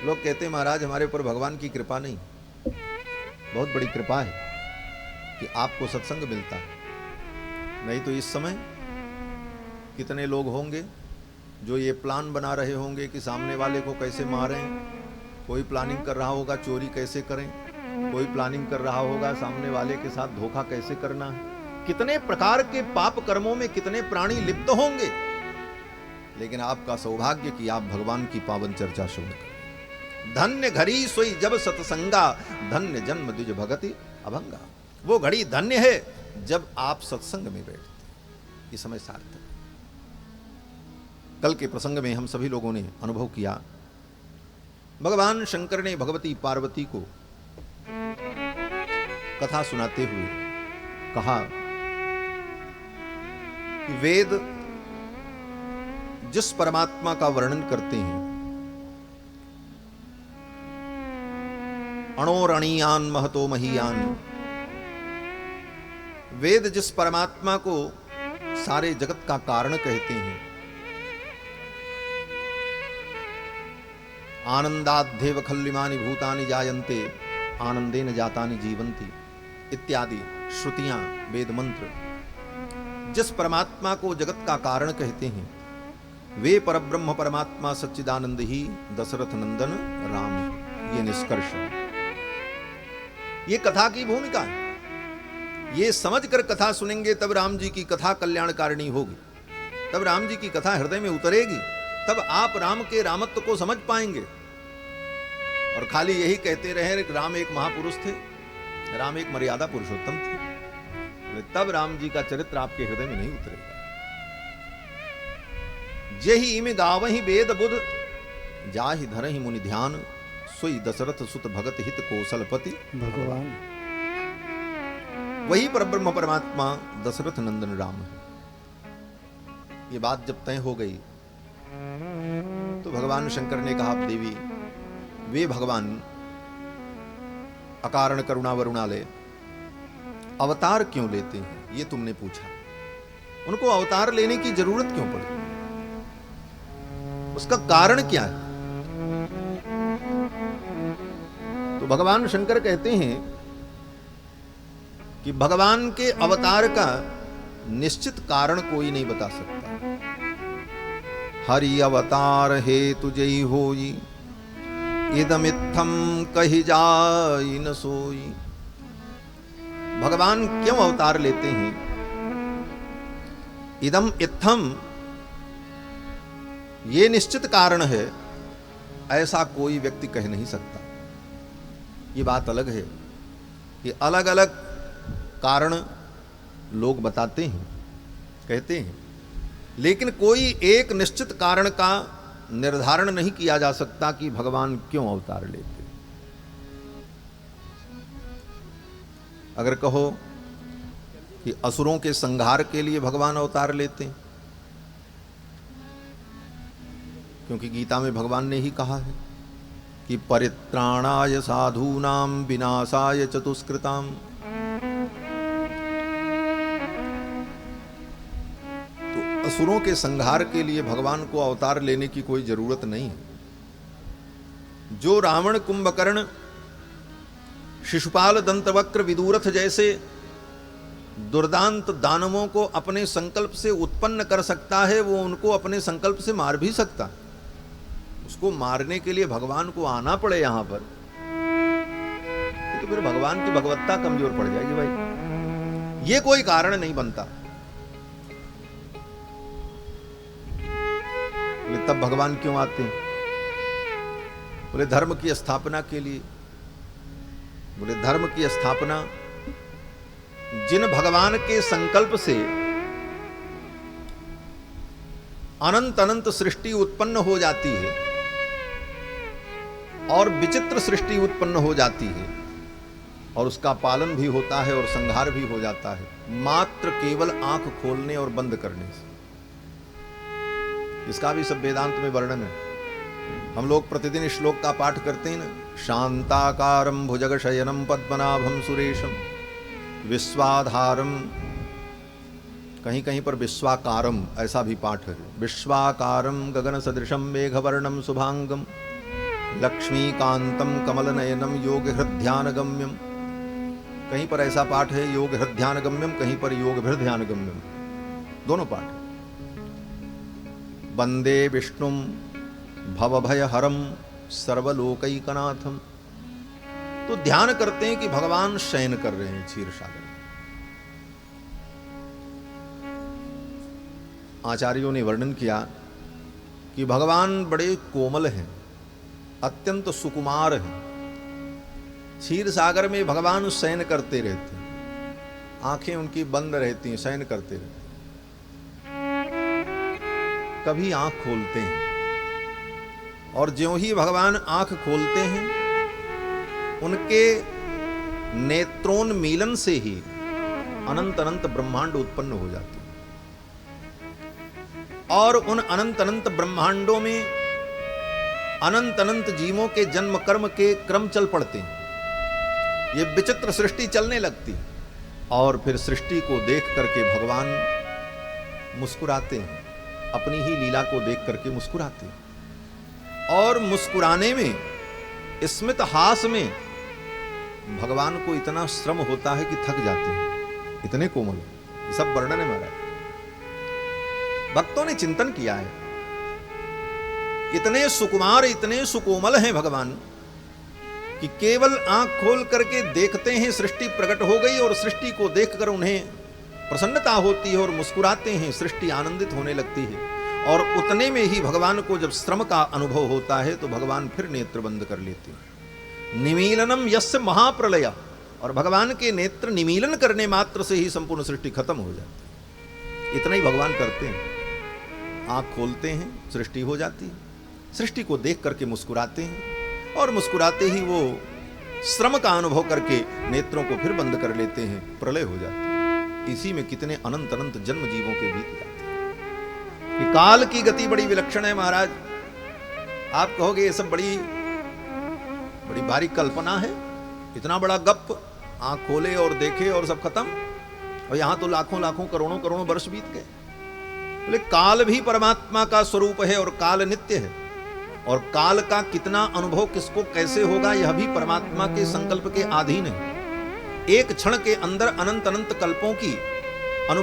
लोग कहते हैं महाराज हमारे ऊपर भगवान की कृपा नहीं, बहुत बड़ी कृपा है कि आपको सत्संग मिलता है। नहीं तो इस समय कितने लोग होंगे जो ये प्लान बना रहे होंगे कि सामने वाले को कैसे मारें, कोई प्लानिंग कर रहा होगा चोरी कैसे करें, कोई प्लानिंग कर रहा होगा सामने वाले के साथ धोखा कैसे करना है। कितने प्रकार के पाप कर्मों में कितने प्राणी लिप्त होंगे, लेकिन आपका सौभाग्य कि आप भगवान की पावन चर्चा सुन कर। धन्य घड़ी सोई जब सत्संगा, धन्य जन्म द्विज भगति अभंगा। वो घड़ी धन्य है जब आप सत्संग में बैठते, ये समय सार्थक। कल के प्रसंग में हम सभी लोगों ने अनुभव किया, भगवान शंकर ने भगवती पार्वती को कथा सुनाते हुए कहा कि वेद जिस परमात्मा का वर्णन करते हैं, अणोरणीयान महतो महीयान, वेद जिस परमात्मा को सारे जगत का कारण कहते हैं, आनंदाध्येव खल्लिमानि भूतानि जायन्ते आनंदेन जातानि जीवन्ति इत्यादि श्रुतियां वेद मंत्र जिस परमात्मा को जगत का कारण कहते हैं, वे परब्रह्म परमात्मा सच्चिदानंद ही दशरथ नंदन राम। ये निष्कर्ष है, ये कथा की भूमिका है। ये समझकर कथा सुनेंगे तब राम जी की कथा कल्याणकारिणी होगी, तब राम जी की कथा हृदय में उतरेगी, तब आप राम के रामत्व को समझ पाएंगे। और खाली यही कहते रहे राम एक महापुरुष थे, राम एक मर्यादा पुरुषोत्तम थे, तब राम जी का चरित्र आपके हृदय में नहीं उतरेगा। जेहि इमे गावहि वेद बुध, जाहि धरहि मुनि ध्यान, सोई दशरथ सुत भगत हित कौशलपति भगवान। वही परब्रह्म परमात्मा दशरथ नंदन राम है। ये बात जब तय हो गई तो भगवान शंकर ने कहा, देवी वे भगवान अकारण करुणा वरुणालय अवतार क्यों लेते हैं, ये तुमने पूछा। उनको अवतार लेने की जरूरत क्यों पड़ी, उसका कारण क्या है? तो भगवान शंकर कहते हैं कि भगवान के अवतार का निश्चित कारण कोई नहीं बता सकता। हरि अवतार हे तुझई होई, इदमित्थम कही जाई न सोई। भगवान क्यों अवतार लेते हैं? इदम इत्थम, ये निश्चित कारण है, ऐसा कोई व्यक्ति कह नहीं सकता। ये बात अलग है कि अलग अलग कारण लोग बताते हैं, कहते हैं, लेकिन कोई एक निश्चित कारण का निर्धारण नहीं किया जा सकता कि भगवान क्यों अवतार लेते। अगर कहो कि असुरों के संहार के लिए भगवान अवतार लेते हैं, क्योंकि गीता में भगवान ने ही कहा है कि परित्राणाय साधूनां विनाशाय चतुष्कृताम्। तो असुरों के संहार के लिए भगवान को अवतार लेने की कोई जरूरत नहीं है। जो रावण, कुंभकर्ण, शिशुपाल, दंतवक्र, विदुरथ जैसे दुर्दांत दानवों को अपने संकल्प से उत्पन्न कर सकता है, वो उनको अपने संकल्प से मार भी सकता। उसको मारने के लिए भगवान को आना पड़े यहां पर, तो फिर भगवान की भगवत्ता कमजोर पड़ जाएगी भाई। ये कोई कारण नहीं बनता। बोले तब भगवान क्यों आते हैं? बोले धर्म की स्थापना के लिए। बोले धर्म की स्थापना जिन भगवान के संकल्प से अनंत अनंत सृष्टि उत्पन्न हो जाती है और विचित्र सृष्टि उत्पन्न हो जाती है और उसका पालन भी होता है और संहार भी हो जाता है, मात्र केवल आंख खोलने और बंद करने से। इसका भी सब वेदांत में वर्णन है। हम लोग प्रतिदिन श्लोक का पाठ करते हैं ना, शांताकारं भुजगशयनं पद्मनाभं सुरेशं विश्वाधारं, कहीं कहीं पर विश्वाकारम ऐसा भी पाठ है, विश्वाकारम गगन सदृशम मेघवर्णम शुभांगम लक्ष्मीकांतम कमलनयनम योग हृदयान गम्यम। कहीं पर ऐसा पाठ है योग हृदयान गम्यम, कहीं पर योग हृदयान गम्यम, दोनों पाठ। वंदे विष्णुम भवभयहरम सर्वलोकैकनाथम। तो ध्यान करते हैं कि भगवान शयन कर रहे हैं क्षीर सागर में। आचार्यों ने वर्णन किया कि भगवान बड़े कोमल हैं, अत्यंत सुकुमार हैं। क्षीर सागर में भगवान शयन करते रहते हैं, आंखें उनकी बंद रहती हैं, शयन करते रहते हैं। कभी आंख खोलते हैं और ज्यों ही भगवान आंख खोलते हैं उनके नेत्रोन्मीलन से ही अनंत अनंत ब्रह्मांड उत्पन्न हो जाते हैं और उन अनंत अनंत ब्रह्मांडों में अनंत अनंत जीवों के जन्म कर्म के क्रम चल पड़ते हैं। ये विचित्र सृष्टि चलने लगती और फिर सृष्टि को देख करके भगवान मुस्कुराते हैं, अपनी ही लीला को देख करके मुस्कुराते हैं। और मुस्कुराने में, स्मित हास में भगवान को इतना श्रम होता है कि थक जाते हैं, इतने कोमल। ये सब वर्णन है महाराज, भक्तों ने चिंतन किया है। इतने सुकुमार, इतने सुकोमल हैं भगवान कि केवल आंख खोल करके देखते हैं, सृष्टि प्रकट हो गई और सृष्टि को देखकर उन्हें प्रसन्नता होती है और मुस्कुराते हैं, सृष्टि आनंदित होने लगती है। और उतने में ही भगवान को जब श्रम का अनुभव होता है तो भगवान फिर नेत्र बंद कर लेते हैं। निमीलनम यस्य महाप्रलय, और भगवान के नेत्र निमीलन करने मात्र से ही संपूर्ण सृष्टि खत्म हो जाती है। इतना ही भगवान करते हैं, आंख खोलते हैं, सृष्टि हो जाती है, सृष्टि को देख करके मुस्कुराते हैं और मुस्कुराते ही वो श्रम का अनुभव करके नेत्रों को फिर बंद कर लेते हैं, प्रलय हो जाती है। इसी में कितने अनंत अनंत जन्म जीवों के बीत जाते हैं। कि काल की गति बड़ी विलक्षण है महाराज। आप कहोगे ये सब बड़ी बड़ी भारी कल्पना है, इतना बड़ा गप, आंख खोले और देखे और सब खत्म, और यहां तो लाखों लाखों करोड़ों करोड़ों वर्ष बीत गए। बोले काल भी परमात्मा का स्वरूप है और काल नित्य है, और काल का कितना अनुभव किसको कैसे होगा यह भी परमात्मा के संकल्प के अधीन है। एक क्षण के अंदर अनंत अनंत कल्पों की